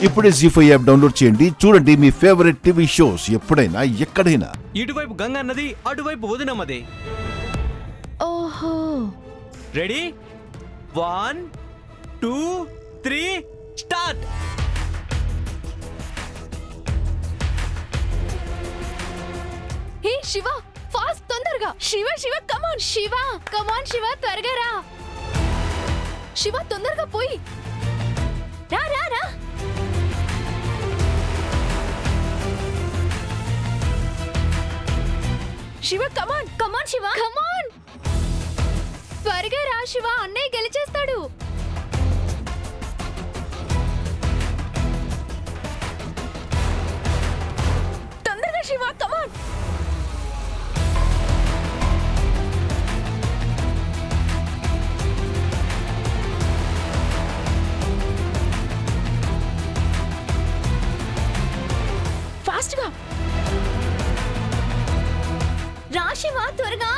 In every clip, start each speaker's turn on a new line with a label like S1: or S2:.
S1: ఇప్పుడే జీ5 app download చేయండి. చూడండి మీ ఫేవరెట్ టీవీ షోస్ ఎప్పుడైనా ఎక్కడైనా.
S2: ఇటువైపు గంగా నది, అటువైపు వదినమ్మది.
S3: ఓహో,
S2: రెడీ? 1 2 3 స్టార్ట్.
S3: హే శివ, ఫాస్ట్, తొందరగా. శివ శివ కమాన్, శివ కమాన్, శివ త్వరగా రా. శివ తొందరగా పోయి రా రా రా. శివ కమాన్ కమాన్, శివ కమాన్, త్వరగా రా శివ, అన్నయ్య గెలిచేస్తాడు. తొందరగా శివ కమాన్. ఫాస్ట్గా రా శివ, త్వరగా.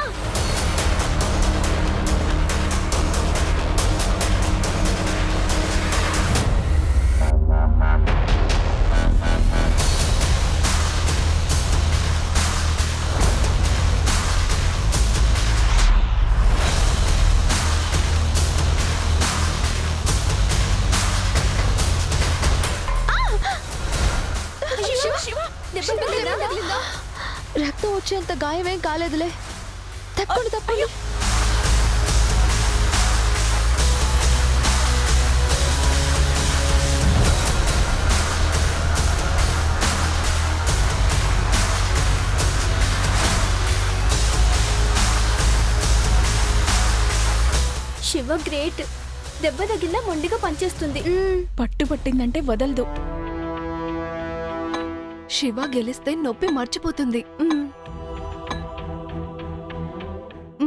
S3: రక్తం వచ్చేంత గాయమేం కాలేదులే. తప్పండి తప్పండి.
S4: శివ గ్రేట్. దెబ్బ తగిలినా మొండిగా పనిచేస్తుంది.
S3: పట్టుబట్టిందంటే వదలదు. శివ గెలిస్తే నొప్పి మర్చిపోతుంది.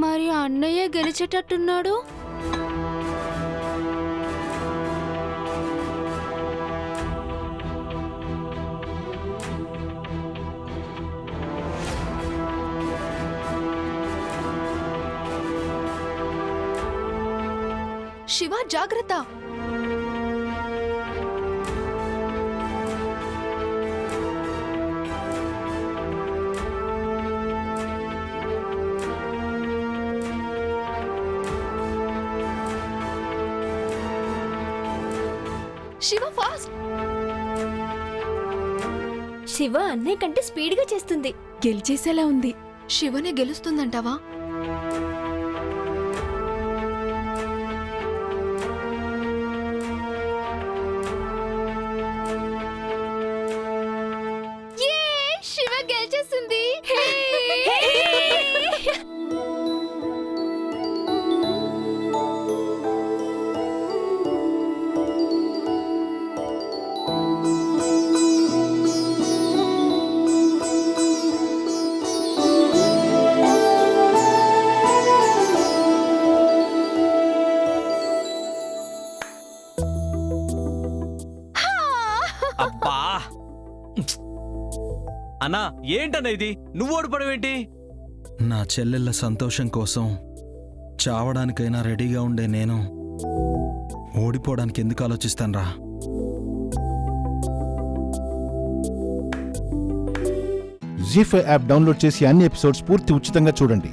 S4: మరి అన్నయ్య గెలిచేటట్టున్నాడు.
S3: శివ జాగ్రత్త. శివ ఫాస్ట్.
S4: శివ అన్నయ్య కంటే స్పీడ్ గా చేస్తుంది.
S3: గెలిచేసేలా ఉంది. శివనే గెలుస్తుందంటావా?
S4: శివ గెలిచేస్తుంది.
S2: అబ్బా అన్నా, ఏంటన్నా ఇది? నువ్వు ఓడిపోవడం ఏంటి?
S5: నా చెల్లెళ్ళ సంతోషం కోసం చావడానికైనా రెడీగా ఉండే నేను ఓడిపోవడానికి ఎందుకు ఆలోచిస్తానురా?
S1: జీ5 యాప్ డౌన్లోడ్ చేసి అన్ని ఎపిసోడ్స్ పూర్తి ఉచితంగా చూడండి.